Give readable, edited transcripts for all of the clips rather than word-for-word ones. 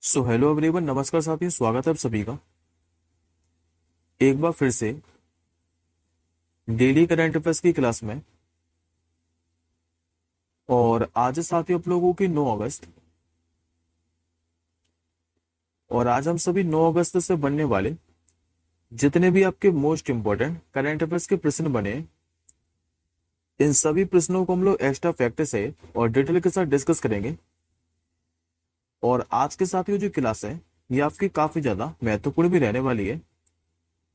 So hello everyone, नमस्कार साथियों, स्वागत है आप सभी का एक बार फिर से डेली करंट अफेयर्स की क्लास में। और आज है साथियों आप लोगों की 9 अगस्त। और आज हम सभी 9 अगस्त से बनने वाले जितने भी आपके मोस्ट इंपॉर्टेंट करंट अफेयर्स के प्रश्न बने हैं, इन सभी प्रश्नों को हम लोग एक्स्ट्रा फैक्टर से और डिटेल के साथ डिस्कस करेंगे। और आज के साथियों जो क्लास है ये आपकी काफी ज्यादा महत्वपूर्ण भी रहने वाली है।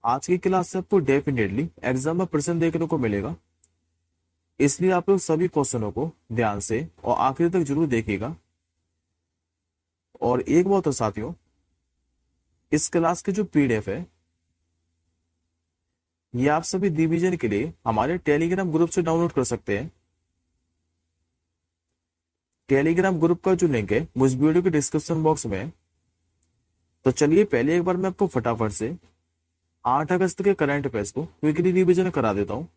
आज की क्लास से आपको डेफिनेटली एग्जाम में प्रश्न देखने को मिलेगा, इसलिए आप लोग सभी क्वेश्चनों को ध्यान से और आखिर तक जरूर देखिएगा। और एक बात और साथियों, इस क्लास की जो पीडीएफ है ये आप सभी डिवीजन के लिए हमारे टेलीग्राम ग्रुप से डाउनलोड कर सकते हैं। टेलीग्राम ग्रुप का जो लिंक है मुझ वीडियो के डिस्क्रिप्शन बॉक्स में है। तो चलिए पहले एक बार मैं आपको फटाफट से 8 अगस्त के करंट अफेयर्स को क्विकली रिवीजन करा देता हूँ,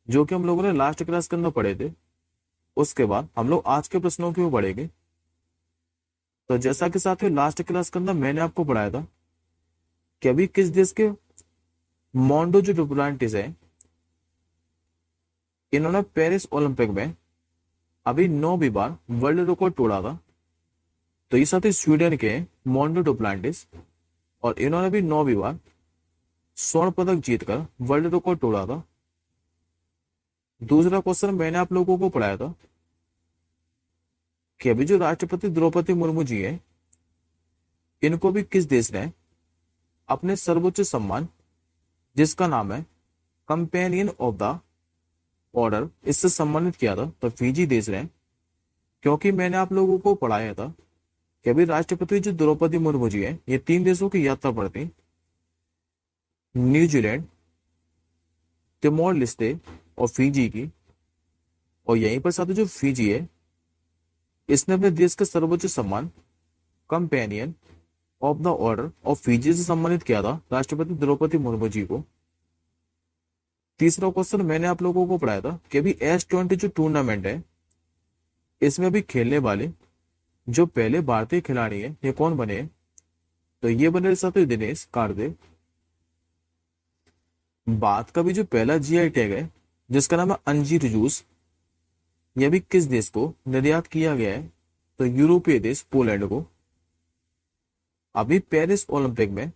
जो कि हम लोगों ने लास्ट क्लास के अंदर पढ़े थे। उसके बाद हम लोग आज के प्रश्नों की ओर बढ़ेंगे। तो जैसा कि साथियों लास्ट क्लास के अंदर मैंने आपको पढ़ाया था कि अभी किस देश के मोंडो जो डुप्लांटिस है, इन्होंने पेरिस ओलंपिक में अभी 9वीं बार वर्ल्ड रिकॉर्ड तोड़ा था। तो ये साथी स्वीडन के मोंडो डुप्लांटिस, और इन्होंने भी 9वीं बार स्वर्ण पदक जीतकर वर्ल्ड रिकॉर्ड तोड़ा था। दूसरा क्वेश्चन मैंने आप लोगों को पढ़ाया था कि अभी जो राष्ट्रपति द्रौपदी मुर्मू जी है, इनको भी किस देश ने अपने सर्वोच्च सम्मान जिसका नाम है कंपेनियन ऑफ द ऑर्डर, इससे सम्मानित किया था। तो फिजी देश ने, क्योंकि मैंने आप लोगों को पढ़ाया था कि अभी राष्ट्रपति जो द्रौपदी मुर्मू जी है ये 3 देशों की यात्रा पर थी, न्यूजीलैंड, तिमोर लिस्टे और फिजी की। और यहीं पर साथ जो फिजी है, इसने अपने देश के सर्वोच्च सम्मान companion of the order of Fiji से सम्मानित किया था राष्ट्रपति द्रौपदी मुर्मू जी को। तीसरा क्वेश्चन मैंने आप लोगों को पढ़ाया था कि अभी S20 जो टूर्नामेंट है, इसमें भी खेलने वाले जो पहले भारतीय खिलाड़ी हैं ये कौन बने हैं? तो ये बने साथियों दिनेश कार्तिक। बात का भी जो पहला जीआई टैग है जिसका नाम है अंजीर जूस, यह भी किस देश को निर्यात किया गया है? तो यूरोपीय देश पोलैंड को। अभी पेरिस ओलंपिक में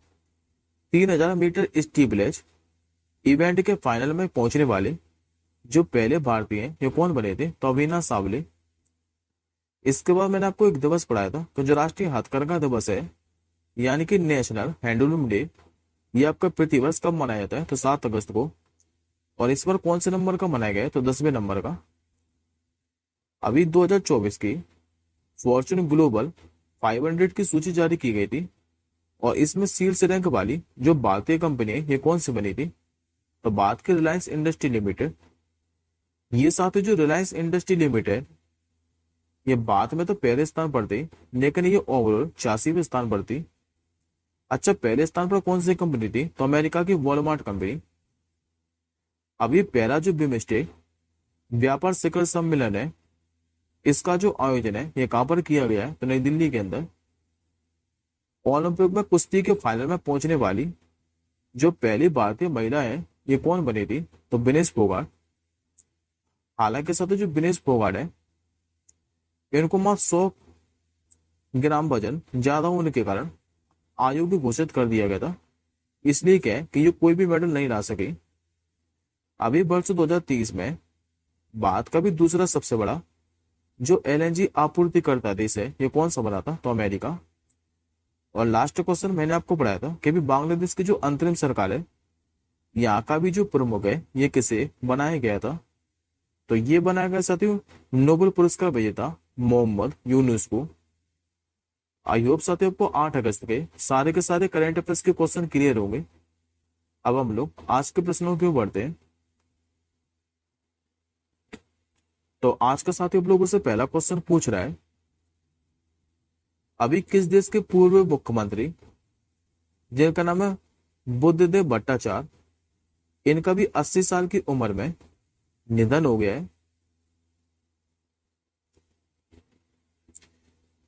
3000 मीटर स्टीपलेज इवेंट के फाइनल में पहुंचने वाले जो पहले भारतीय हैं ये कौन बने थे? तो अविनाश सावले। इसके बाद मैंने आपको एक दिवस पढ़ाया था कि जो राष्ट्रीय हथकरघा दिवस है, यानी कि नेशनल हैंडलूम डे, ये आपका प्रतिवर्ष कब मनाया जाता है? तो 7 अगस्त को। और इस बार कौन से नंबर का मनाया गया है? तो 10वें नंबर का। अभी 2024 की फॉर्च्यून ग्लोबल 500 की सूची जारी की गई थी, और इसमें शीर्ष रैंक वाली जो भारतीय कंपनी है ये कौन सी बनी थी? तो बात की रिलायंस इंडस्ट्री लिमिटेड। ये साथ जो रिलायंस इंडस्ट्री लिमिटेड, ये बात में तो पहले स्थान पर थी, लेकिन ये ओवरऑल 86वें स्थान पर थी। अच्छा, पहले स्थान पर कौन सी कंपनी थी? तो अमेरिका की वॉलमार्ट कंपनी। अब ये पहला जो बिमस्टेक व्यापार शिखर सम्मेलन है, इसका जो आयोजन है ये कहां पर किया गया है? तो नई दिल्ली के अंदर। ओलंपिक में कुश्ती के फाइनल में पहुंचने वाली जो पहली भारतीय महिला है ये कौन बनी थी? तो विनेश फोगाट। हालांकि साथ जो विनेश फोगाट है, इनको मात्र 100 ग्राम वजन ज्यादा होने के कारण आयोग घोषित कर दिया गया था। इसलिए क्या है कि ये कोई भी मेडल नहीं ला सके। अभी वर्ष 2030 में भारत का भी दूसरा सबसे बड़ा जो एलएनजी आपूर्तिकर्ता देश है ये कौन सा बना था? तो अमेरिका। और लास्ट क्वेश्चन मैंने आपको पढ़ाया था कि भी बांग्लादेश की जो अंतरिम सरकार है, यहाँ का भी जो प्रमुख है ये किसे बनाया गया था? तो ये बनाया गया साथियों नोबेल पुरस्कार विजेता मोहम्मद यूनुस को। आई होप साथियों आपको 8 अगस्त के सारे करंट अफेयर्स के क्वेश्चन क्लियर होंगे। अब हम लोग आज के प्रश्नों की ओर बढ़ते हैं। तो आज का साथियों आप लोगों से पहला क्वेश्चन पूछ रहा है, अभी किस देश के पूर्व मुख्यमंत्री जिनका नाम है बुद्धदेव भट्टाचार्य, इनका भी 80 साल की उम्र में निधन हो गया है?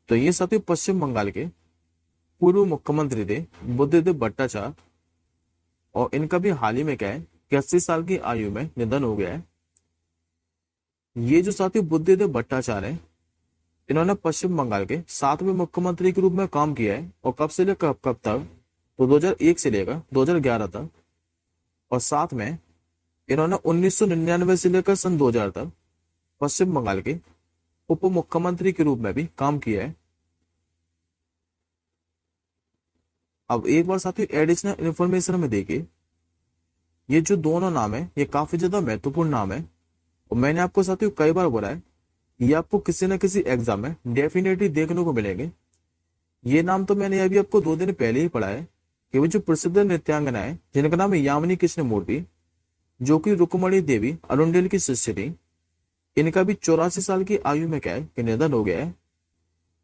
तो ये साथियों पश्चिम बंगाल के पूर्व मुख्यमंत्री थे बुद्धदेव भट्टाचार्य, और इनका भी हाल ही में क्या है कि 80 साल की आयु में निधन हो गया है। ये जो साथी बुद्धदेव भट्टाचार्य है, इन्होंने पश्चिम बंगाल के 7वें मुख्यमंत्री के रूप में काम किया है, और कब से लेकर कब तक, तो 2001 से लेकर 2011 तक। और साथ में इन्होंने 1999 से लेकर सन 2000 तक पश्चिम बंगाल के उप मुख्यमंत्री के रूप में भी काम किया है। अब एक बार साथियों एडिशनल इंफॉर्मेशन में देखिए, ये जो दोनों नाम है ये काफी ज्यादा महत्वपूर्ण नाम है, और मैंने आपको साथियों कई बार बोला है ये आपको किसी न किसी एग्जाम में डेफिनेटली देखने को मिलेंगे। ये नाम तो मैंने अभी आपको 2 दिन पहले ही पढ़ा है कि वो जो प्रसिद्ध नृत्यांगना है जिनका नाम है यामिनी कृष्ण मूर्ति, जो कि रुक्मणी देवी अरुंडेल की शिष्य थी, इनका भी 84 साल की आयु में क्या है कि निधन हो गया है।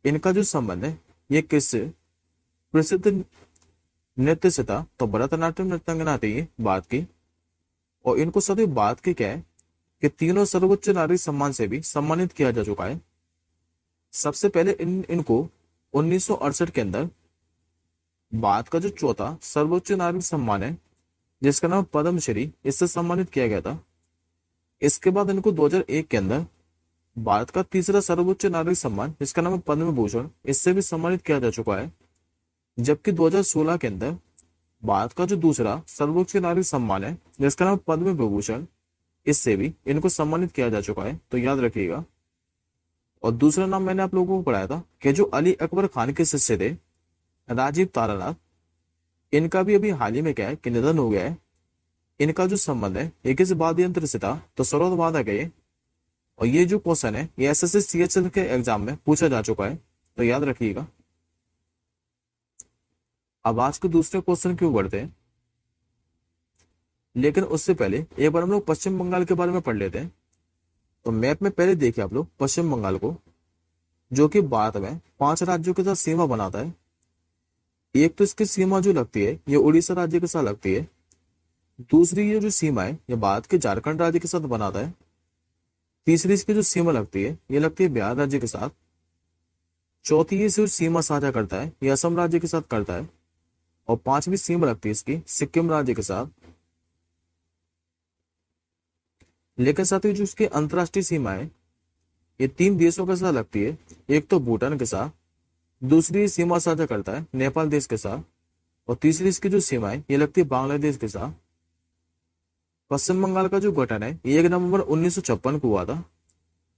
इनका जो संबंध है ये किस प्रसिद्ध नृत्य से था, तो भरतनाट्यम नृत्यांगना थी ये बात की। और इनको सभी बात की क्या है कि तीनों सर्वोच्च नागरिक सम्मान से भी सम्मानित किया जा चुका है। सबसे पहले इनको 1968 के अंदर भारत का जो चौथा सर्वोच्च नागरिक सम्मान है जिसका नाम पद्मश्री, इससे सम्मानित किया गया था। इसके बाद इनको 2001 के अंदर भारत का तीसरा सर्वोच्च नागरिक सम्मान जिसका नाम है पद्म भूषण, इससे भी सम्मानित किया जा चुका है। जबकि 2016 के अंदर भारत का जो दूसरा सर्वोच्च नागरिक सम्मान है जिसका नाम पद्म विभूषण, इससे भी इनको सम्मानित किया जा चुका है, तो याद रखिएगा। और दूसरा नाम मैंने आप लोगों को पढ़ाया था कि जो अली अकबर खान के शिष्य थे राजीव तारानाथ, इनका भी अभी हाल ही में क्या है कि निधन हो गया है। इनका जो संबंध है ये किस वाद्य यंत्र से था, तो सरोद वादक है। और ये जो क्वेश्चन है ये एसएससी सीएचएल के एग्जाम में पूछा जा चुका है, तो याद रखिएगा। अब आज के दूसरे क्वेश्चन क्यों बढ़ते हैं, लेकिन उससे पहले एक बार हम लोग पश्चिम बंगाल के बारे में पढ़ लेते हैं। तो मैप में पहले देखिए आप लोग पश्चिम बंगाल को, जो कि भारत में 5 राज्यों के साथ सीमा बनाता है। एक तो इसकी सीमा जो लगती है ये उड़ीसा राज्य के साथ लगती है। दूसरी ये जो सीमा है ये भारत के झारखंड राज्य के साथ बनाता है। तीसरी इसकी जो सीमा लगती है ये लगती है बिहार राज्य के साथ। चौथी ये जो सीमा साझा करता है ये असम राज्य के साथ करता है। और 5वीं सीमा लगती है इसकी सिक्किम राज्य के साथ। लेकिन साथ ही जो इसकी अंतरराष्ट्रीय सीमा है ये 3 देशों के साथ लगती है। एक तो भूटान के साथ, दूसरी सीमा साझा करता है नेपाल देश के साथ, और तीसरी इसकी जो सीमा है ये लगती है बांग्लादेश के साथ। पश्चिम बंगाल का जो गठन है ये 1 नवंबर 1956 को हुआ था।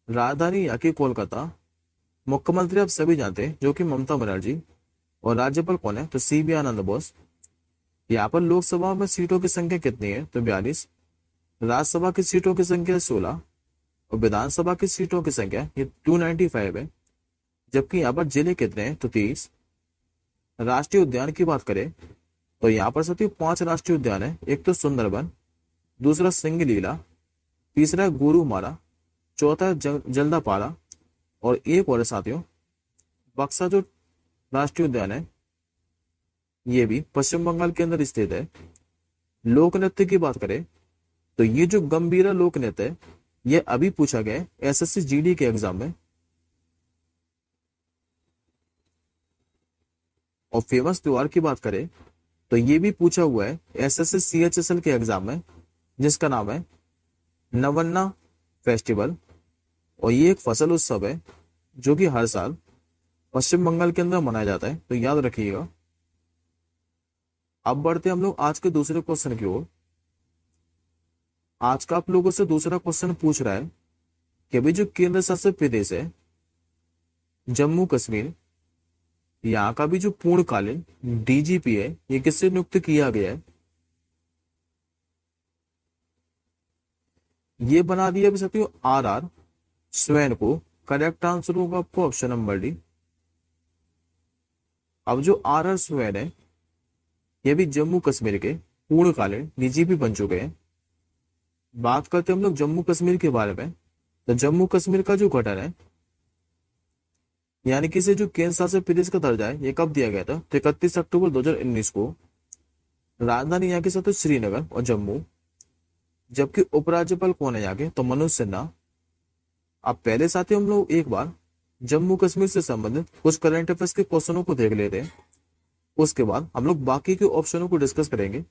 राजधानी यहाँ की कोलकाता। मुख्यमंत्री आप सभी जानते हैं जो कि ममता बनर्जी, और राज्यपाल कौन है, तो सीबी आनंद बोस। यहाँ पर लोकसभा में सीटों की संख्या कितनी है, तो 42। राज्यसभा की सीटों की संख्या 16, और विधानसभा की सीटों की संख्या ये 295 है। जबकि यहाँ पर जिले कितने हैं, तो 30। राष्ट्रीय उद्यान की बात करें तो यहाँ पर साथियों 5 राष्ट्रीय उद्यान है। एक तो सुंदरबन, दूसरा सिंगलीला, तीसरा गोरुमारा, चौथा जल्दापारा, और एक और साथियों बक्सा जो राष्ट्रीय उद्यान है ये भी पश्चिम बंगाल के अंदर स्थित है। लोक नृत्य की बात करें तो ये जो गंभीरा लोक नृत्य है ये अभी पूछा गया है एसएससी जीडी के एग्जाम में। और फेमस त्योहार की बात करें तो ये भी पूछा हुआ है एसएससी सीएचएसएल के एग्जाम में, जिसका नाम है नवन्ना फेस्टिवल। और ये एक फसल उत्सव है जो कि हर साल पश्चिम बंगाल के अंदर मनाया जाता है, तो याद रखिएगा। अब बढ़ते हम लोग आज के दूसरे क्वेश्चन की ओर। आज का आप लोगों से दूसरा क्वेश्चन पूछ रहा है कि अभी जो केंद्र शासित प्रदेश है जम्मू कश्मीर, यहाँ का भी जो पूर्णकालीन डीजीपी है ये किससे नियुक्त किया गया है। ये बना दिया साथियों आर स्वैन को। करेक्ट आंसर होगा आपको ऑप्शन नंबर डी। अब जो आर स्वैन है ये भी जम्मू कश्मीर के पूर्णकालीन डीजीपी बन चुके हैं। बात करते हैं हम लोग जम्मू कश्मीर के बारे में। तो जम्मू कश्मीर का जो गठन है यानी कि इसे जो केंद्र शासित प्रदेश का दर्जा है ये कब दिया गया था, तो 31 अक्टूबर 2019 को। राजधानी यहाँ के साथ श्रीनगर और जम्मू। जबकि उपराज्यपाल कौन है यहाँ के, तो मनोज सिन्हा। अब पहले साथ ही हम लोग एक बार जम्मू कश्मीर से संबंधित कुछ करंट अफेयर्स के क्वेश्चनों को देख लेते हैं। उसके बाद हम लोग बाकी के ऑप्शनों को डिस्कस करेंगे।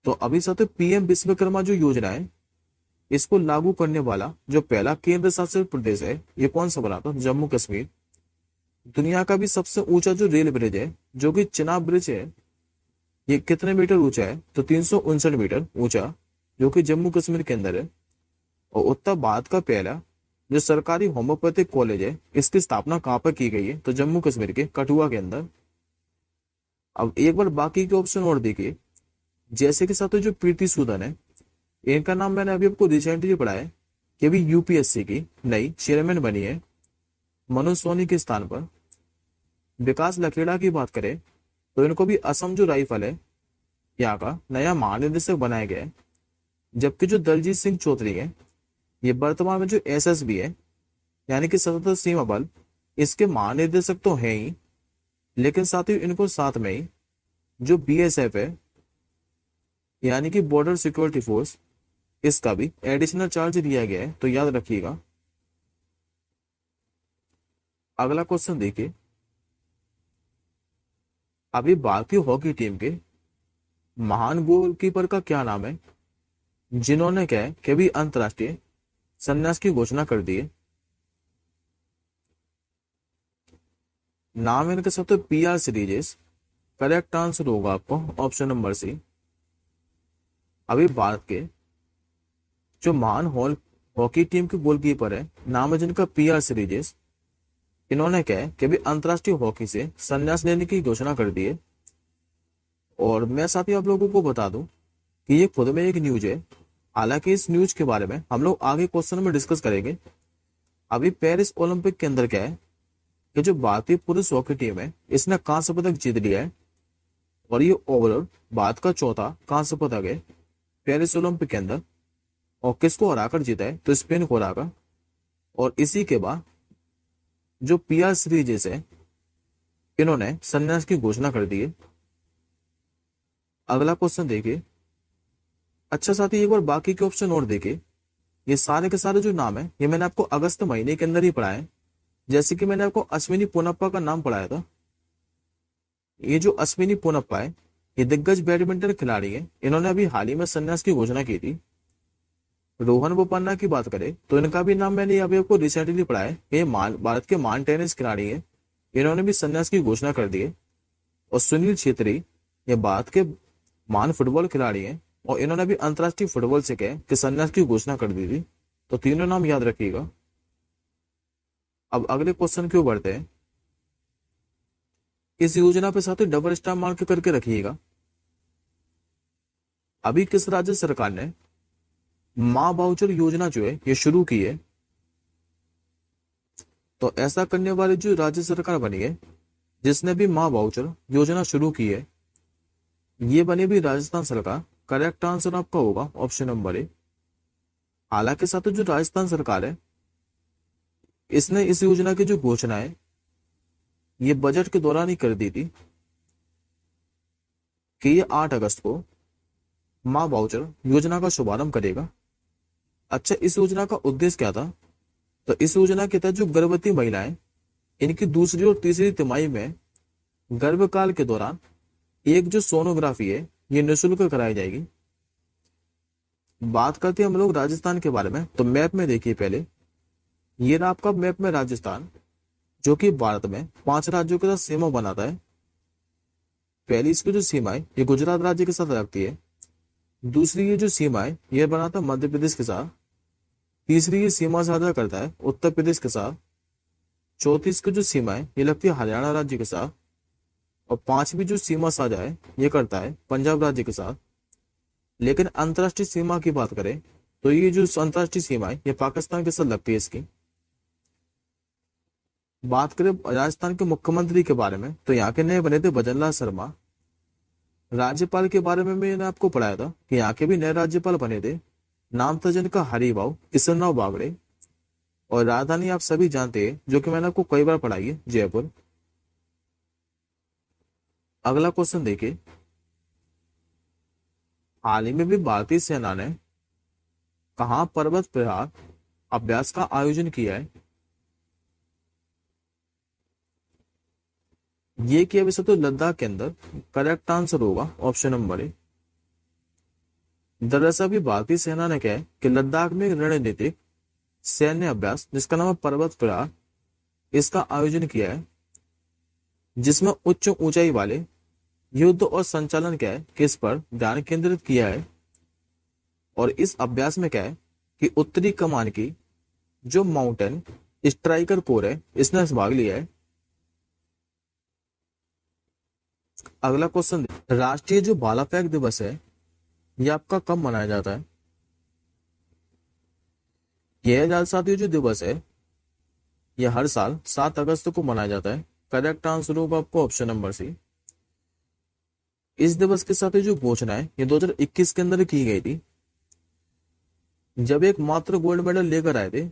तो अभी साथ पीएम विश्वकर्मा जो योजना है, इसको लागू करने वाला जो पहला केंद्र शासित प्रदेश है, ये कौन सा बना था? जम्मू कश्मीर। दुनिया का भी सबसे ऊंचा जो रेल ब्रिज है, जो कि चिनाब ब्रिज है, ये कितने मीटर ऊंचा है? तो 359 मीटर ऊंचा, जो कि जम्मू कश्मीर के अंदर है। और उत्तर भारत का पहला जो सरकारी होम्योपैथिक कॉलेज है, इसकी स्थापना कहाँ पर की गई है? तो जम्मू कश्मीर के कठुआ के अंदर। अब एक बार बाकी के ऑप्शन और देखिए, जैसे कि साथ जो प्रीति सूदन है, इनका नाम मैंने अभी आपको रिसेंटली पढ़ा है कि अभी यूपीएससी की नई चेयरमैन बनी है मनोज सोनी के स्थान पर। विकास लखेड़ा की बात करें तो इनको भी असम जो राइफल है, यहाँ का नया महानिदेशक बनाया गया है। जबकि जो दलजीत सिंह चौधरी है, ये वर्तमान में जो एसएसबी है, यानी कि सशस्त्र सीमा बल, इसके महानिदेशक तो है ही, लेकिन साथ ही इनको साथ में ही जो बीएसएफ है, यानी कि बॉर्डर सिक्योरिटी फोर्स, इसका भी एडिशनल चार्ज दिया गया है। तो याद रखिएगा। अगला क्वेश्चन देखिए, अभी भारतीय हॉकी टीम के महान गोलकीपर का क्या नाम है, जिन्होंने क्या है कि अभी अंतरराष्ट्रीय संन्यास की घोषणा कर दी है? नाम इनके सब तो पीआर सीरीजेस। करेक्ट आंसर होगा आपको ऑप्शन नंबर सी। अभी भारत के जो महान हॉकी टीम के गोलकीपर है, नाम है जिनका पीआर सीरीजेस। इन्होंने क्या है कि अभी अंतरराष्ट्रीय हॉकी से संन्यास लेने की घोषणा कर दी है। और मैं साथ ही आप लोगों को बता दूं कि ये खुद में एक न्यूज है। हालांकि इस न्यूज के बारे में हम लोग आगे क्वेश्चन में डिस्कस करेंगे। अभी पेरिस ओलंपिक के अंदर क्या है कि जो भारतीय पुरुष हॉकी टीम है, इसने कांस्य पदक जीत लिया है। और ये ओवरऑल भारत का चौथा कांस्य पदक है पेरिस ओलंपिक के अंदर। और किसको हराकर जीता है? तो स्पेन को हराकर। और इसी के बाद जो पीआर सीरीजेस है, इन्होंने संन्यास की घोषणा कर दी है। अगला क्वेश्चन देखिए। अच्छा साथी, एक बार बाकी के ऑप्शन और देखिए। ये सारे के सारे जो नाम है, ये मैंने आपको अगस्त महीने के अंदर ही पढ़ाए हैं। जैसे कि मैंने आपको अश्विनी पोनप्पा का नाम पढ़ाया था। ये जो अश्विनी पोनप्पा है, ये दिग्गज बैडमिंटन खिलाड़ी है। इन्होंने अभी हाल ही में संन्यास की घोषणा की थी। रोहन बोपन्ना की बात करें तो इनका भी नाम मैंने अभी आपको रिसेंटली पढ़ा है। ये भारत के महान टेनिस खिलाड़ी है। इन्होंने भी संन्यास की घोषणा कर दी है। और सुनील छेत्री, ये भारत के महान फुटबॉल खिलाड़ी हैं, और इन्होंने भी अंतरराष्ट्रीय फुटबॉल से कहा कि संन्यास की घोषणा कर दी थी। तो तीनों नाम याद रखिएगा। अब अगले क्वेश्चन क्यों बढ़ते हैं। इस योजना पे साथ ही डबल स्टार मार्क करके रखिएगा। अभी किस राज्य सरकार ने मां वाउचर योजना जो है ये शुरू की है? तो ऐसा करने वाली जो राज्य सरकार बनी है जिसने भी मां वाउचर योजना शुरू की है, ये बनी भी राजस्थान सरकार। करेक्ट आंसर आपका होगा ऑप्शन नंबर ए। हालांकि साथ जो राजस्थान सरकार है, इसने इस योजना की जो घोषणा है ये बजट के दौरान ही कर दी थी कि ये 8 अगस्त को मां वाउचर योजना का शुभारंभ करेगा। अच्छा, इस योजना का उद्देश्य क्या था? तो इस योजना के तहत जो गर्भवती महिलाएं, इनकी दूसरी और तीसरी तिमाही में गर्भकाल के दौरान एक जो सोनोग्राफी है ये निःशुल्क कराई जाएगी। बात करते हैं हम लोग राजस्थान के बारे में। तो मैप में देखिए पहले, ये रहा आपका मैप में राजस्थान, जो कि भारत में 5 राज्यों के साथ सीमा बनाता है। पहली इसकी जो सीमा है ये गुजरात राज्य के साथ लगती है। दूसरी ये जो सीमा है ये बनाता है मध्य प्रदेश के साथ। तीसरी ये सीमा साझा करता है उत्तर प्रदेश के साथ। चौथी इसकी जो सीमा है ये लगती है हरियाणा राज्य के साथ। और पांचवी जो सीमा साझा है ये करता है पंजाब राज्य के साथ। लेकिन अंतरराष्ट्रीय सीमा की बात करें तो ये जो अंतरराष्ट्रीय सीमा है ये पाकिस्तान के साथ लगती है इसकी। बात करें राजस्थान के मुख्यमंत्री के बारे में तो यहाँ के नए बने थे भजनलाल शर्मा। राज्यपाल के बारे में मैंने आपको पढ़ाया था कि यहाँ के भी नए राज्यपाल बने थे। नाम था जिनका हरिभाऊ किशनराव बागड़े। और राजधानी आप सभी जानते हैं, जो कि मैंने आपको कई बार पढ़ाई है, जयपुर। अगला क्वेश्चन देखिए। हाल ही में भी भारतीय सेना ने कहाँ पर्वत प्रहार अभ्यास का आयोजन किया है? ये किया वैसे तो लद्दाख के अंदर। करेक्ट आंसर होगा ऑप्शन नंबर ए। दरअसल भी भारतीय सेना ने क्या है कि लद्दाख में एक रणनीतिक सैन्य अभ्यास जिसका नाम है पर्वत प्रहार, इसका आयोजन किया है, जिसमें उच्च ऊंचाई वाले युद्ध और संचालन क्या है कि इस पर ध्यान केंद्रित किया है। और इस अभ्यास में क्या है कि उत्तरी कमान की जो माउंटेन स्ट्राइकर कोर है इसने भाग लिया है। अगला क्वेश्चन, राष्ट्रीय जो भाला फेंक दिवस है ये आपका कब मनाया जाता है? यह साथियों जो दिवस है यह हर साल 7 अगस्त को मनाया जाता है। करेक्ट आंसर होगा आपको ऑप्शन नंबर सी। इस दिवस के साथ जो घोषणा है ये 2021 के अंदर की गई थी, जब एक मात्र गोल्ड मेडल लेकर आए थे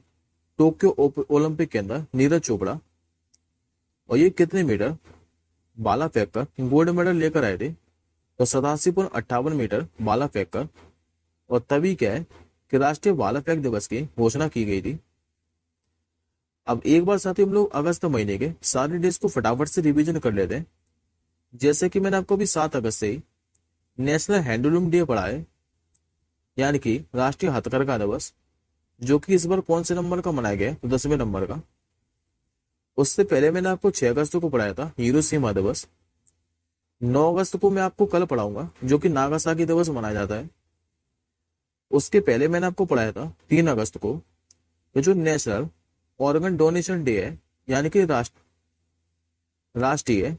टोक्यो ओलंपिक के अंदर नीरज चोपड़ा। और ये कितने मीटर भाला फेंक कर गोल्ड मेडल लेकर आए थे? तो 87.58 मीटर भाला फेंक कर। और तभी क्या है कि राष्ट्रीय भाला फेंक दिवस की घोषणा की गई थी। अब एक बार साथ ही हम लोग अगस्त महीने के सारे डेज को फटाफट से रिवीजन कर लेते हैं। जैसे कि मैंने आपको अभी 7 अगस्त से ही नेशनल हैंडलूम डे पढ़ा है, यानी कि राष्ट्रीय हथकरघा दिवस, जो कि इस बार कौन से नंबर का मनाया गया है? तो 10वें नंबर का। उससे पहले मैंने आपको 6 अगस्त को पढ़ाया था हिरोशिमा दिवस। 9 अगस्त को मैं आपको कल पढ़ाऊंगा जो कि नागासाकी दिवस मनाया जाता है। उसके पहले मैंने आपको पढ़ाया था 3 अगस्त को कि जो नेशनल ऑर्गन डोनेशन डे है, यानी कि राष्ट्रीय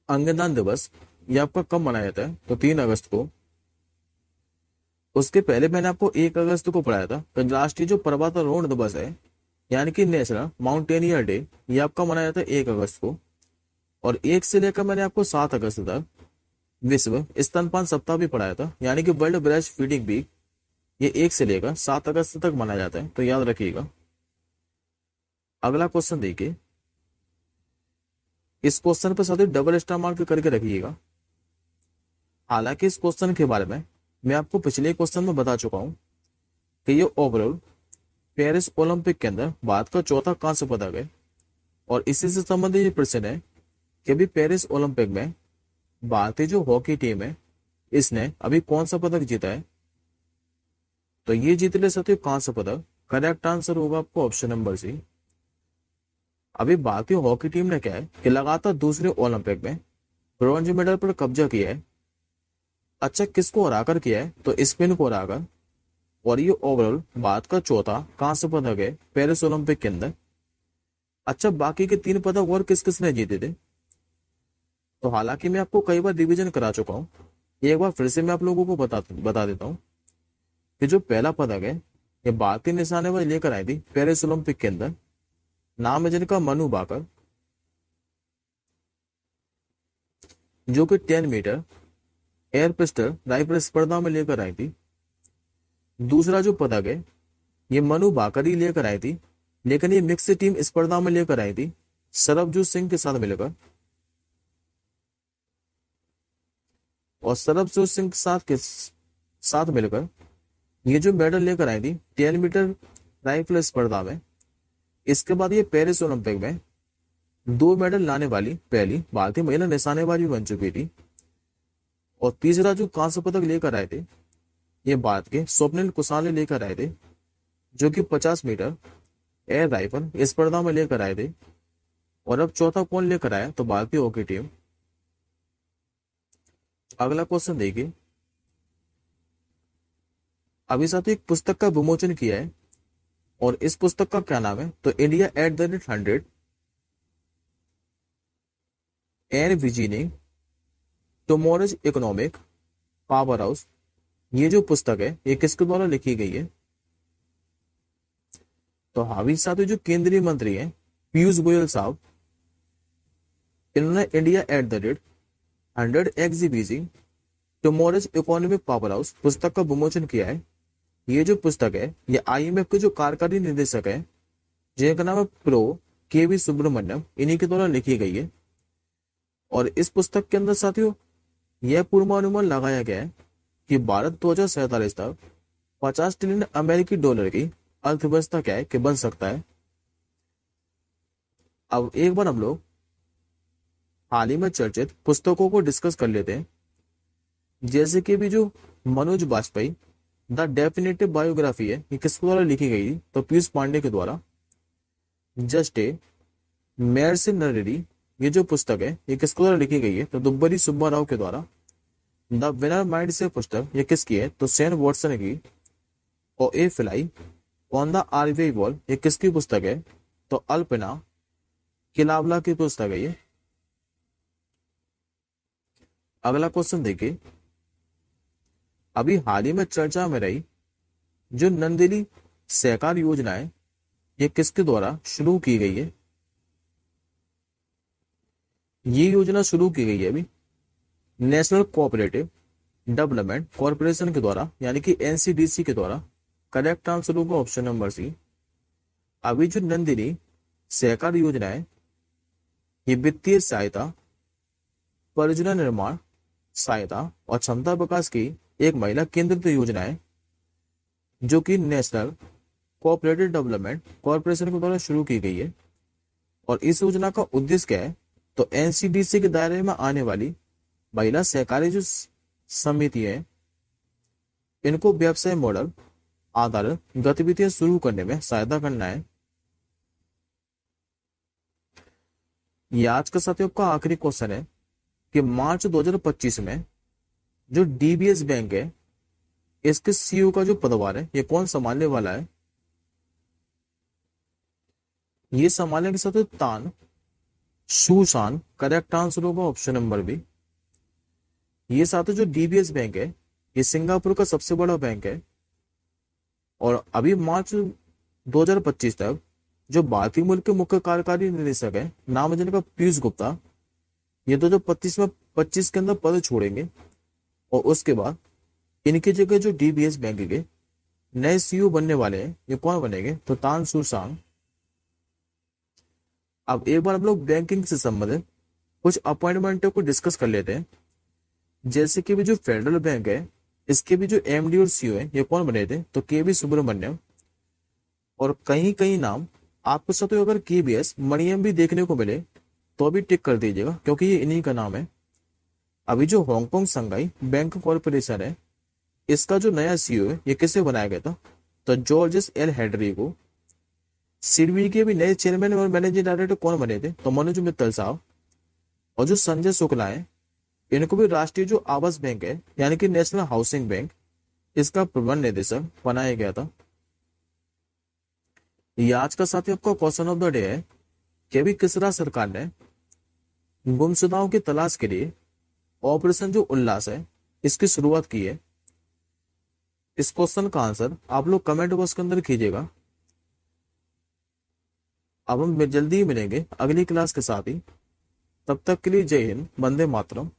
अंगदान दिवस, ये आपका कब मनाया जाता है? तो 3 अगस्त को। उसके पहले मैंने आपको 1 अगस्त को पढ़ाया था कि राष्ट्रीय जो पर्वतारोहण दिवस है, यानी कि नेशनल माउंटेनियर डे, ये आपका मनाया जाता है 1 अगस्त को। और 1 से लेकर मैंने आपको 7 अगस्त तक विश्व स्तनपान सप्ताह भी पढ़ाया था, यानी कि वर्ल्ड ब्रेस्ट फीडिंग वीक, ये 1 से लेकर 7 अगस्त तक मनाया जाता है, तो याद रखिएगा। अगला क्वेश्चन देखिए, इस क्वेश्चन पर साथ डबल स्टार मार्क करके रखिएगा। हालांकि इस क्वेश्चन के बारे में मैं आपको पिछले क्वेश्चन में बता चुका हूं कि ये ओवरऑल पेरिस ओलंपिक के अंदर भारत का चौथा कांस्य पदक है। और इसी से संबंधित ये प्रश्न है कि अभी पेरिस ओलंपिक में भारतीय जो हॉकी टीम है इसने अभी कौन सा पदक जीता है? तो ये जीत ले सकते कांस्य पदक। करेक्ट आंसर होगा आपको ऑप्शन नंबर सी। अभी भारतीय हॉकी टीम ने क्या है कि लगातार दूसरे ओलंपिक में ब्रॉन्ज मेडल पर कब्जा किया है। अच्छा, किसको हराकर किया है? तो स्पेन को हराकर। और ये ओवरऑल भारत का चौथा कांस्य पदक है पेरिस ओलंपिक के अंदर। अच्छा, बाकी के 3 पदक और किस किसने जीते थे? तो हालांकि मैं आपको कई बार रिवीजन करा चुका हूं, एक बार फिर से मैं आप लोगों को बता देता हूं कि जो पहला पदक है ये भारतीय निशानेबाज लेकर आई थी पेरिस ओलंपिक के अंदर। नाम है जिनका मनु भाकर, जो कि 10 मीटर एयर पिस्टल राइफल स्पर्धा में लेकर आई थी। दूसरा जो पदक है ये मनु भाकर ही लेकर आई थी, लेकिन ये मिक्स टीम स्पर्धा में लेकर आई थी सरबजीत सिंह के साथ मिलकर। और सरबजीत सिंह के साथ मिलकर ये जो मेडल लेकर आई थी 10 मीटर राइफल स्पर्धा में। इसके बाद ये पेरिस ओलंपिक में 2 मेडल लाने वाली पहली भारतीय महिला निशानेबाजी बन चुकी थी। और तीसरा जो कांस्य पदक लेकर आए थे ये भारत के स्वप्निल कुसाले लेकर आए थे, जो कि 50 मीटर एयर राइफल स्पर्धा में लेकर आए थे। और अब चौथा कौन लेकर आया? तो भारतीय हॉकी टीम। अगला क्वेश्चन देखिए, अभी साथ एक पुस्तक का विमोचन किया है और इस पुस्तक का क्या नाम है? तो India at the rate 100 and visioning tomorrow's economic powerhouse. ये जो पुस्तक है ये किसके द्वारा लिखी गई है? तो हावी साथ जो केंद्रीय मंत्री हैं पीयूष गोयल साहब, इन्होंने India at the rate 100 envisioning tomorrow's economic powerhouse पुस्तक का विमोचन किया है। ये जो पुस्तक है ये IMF के जो कार्यकारी निदेशक है जिनका नाम है प्रो KV सुब्रमण्यम, इन्हीं के द्वारा लिखी गई है। और इस पुस्तक के अंदर साथियों यह पूर्वानुमान लगाया गया है कि भारत 2047 तक 50 ट्रिलियन अमेरिकी डॉलर की अर्थव्यवस्था क्या है कि बन सकता है। अब एक बार हम लोग हाल ही में चर्चित पुस्तकों को डिस्कस कर लेते हैं। जैसे कि भी जो Manoj Bajpayee the definitive biography है, ये किसके द्वारा लिखी गई थी? तो पीयूष पांडे के द्वारा। जस्ट ए मेयर नरेरी, ये जो पुस्तक है ये किसके द्वारा लिखी गई है? तो दुब्बरी सुब्बा राव के द्वारा। द विनर माइंड से पुस्तक ये किसकी है? तो सेन वॉटसन की। और a fly on the RBI wall, ये किसकी पुस्तक है? तो अल्पना किलावला की पुस्तक है ये। अगला क्वेश्चन देखिए, अभी हाल ही में चर्चा में रही जो नंदिनी सहकार योजना है, ये किसके द्वारा शुरू की गई है? ये योजना शुरू की गई है अभी नेशनल कोऑपरेटिव डेवलपमेंट कॉरपोरेशन के द्वारा, यानी कि एनसीडीसी के द्वारा। करेक्ट आंसर होगा ऑप्शन नंबर सी। अभी जो नंदिनी सहकार योजना है, ये वित्तीय सहायता, परियोजना निर्माण सहायता और क्षमता विकास की एक महिला केंद्रित योजना है, जो कि नेशनल कोऑपरेटिव डेवलपमेंट कॉरपोरेशन के द्वारा शुरू की गई है। और इस योजना का उद्देश्य क्या है? तो एनसीडीसी के दायरे में आने वाली महिला सहकारी जो समिति है, इनको व्यवसाय मॉडल आधारित गतिविधियां शुरू करने में सहायता करना है। ये आज का साथियों का आखिरी क्वेश्चन है कि मार्च 2025 में जो डीबीएस बैंक है, इसके सीईओ का जो पदभार है ये कौन संभालने वाला है? ये संभालने के साथ तान सुशान। करेक्ट आंसर होगा ऑप्शन नंबर बी। ये साथ जो डीबीएस बैंक है, ये सिंगापुर का सबसे बड़ा बैंक है। और अभी मार्च 2025 तक जो भारतीय मूल के मुख्य कार्यकारी निदेशक है, नाम है जिनका पीयूष गुप्ता, ये 2025 के अंदर पद छोड़ेंगे। और उसके बाद इनकी जगह जो डीबीएस बैंक के नए सीईओ बनने वाले हैं, ये कौन बनेंगे? तो तान सुशांग। अब एक बार हम लोग बैंकिंग से संबंधित कुछ अपॉइंटमेंटों को डिस्कस कर लेते हैं। जैसे कि भी जो फेडरल बैंक है, इसके भी जो एमडी और सीईओ है, ये कौन बने थे? तो केवी सुब्रमण्यम। और कहीं कहीं नाम आपको साथ अगर केबीएस मणियम भी देखने को मिले तो भी टिक कर दीजिएगा, क्योंकि ये इन्हीं का नाम है। अभी जो हांगकांग संघाई बैंक कॉर्पोरेशन है, इसका जो नया सीईओ है, ये किसे बनाया गया था? तो जॉर्जेस एल हेडरी को। सिडबी के भी नए चेयरमैन और मैनेजिंग डायरेक्टर कौन बने थे? तो मनोज मित्तल साहब। और जो संजय शुक्ला है, इनको भी राष्ट्रीय जो आवास बैंक है, यानी कि नेशनल हाउसिंग बैंक, इसका प्रबंध निदेशक बनाया गया था। ये आज का साथी आपका क्वेश्चन ऑफ द डे है कि अभी किस राज्य सरकार ने गुमशुदाओं की तलाश के लिए ऑपरेशन जो उल्लास है, इसकी शुरुआत की है? इस क्वेश्चन का आंसर आप लोग कमेंट बॉक्स के अंदर कीजिएगा। अब हम जल्दी ही मिलेंगे अगली क्लास के साथ ही। तब तक के लिए जय हिंद, वंदे मातरम।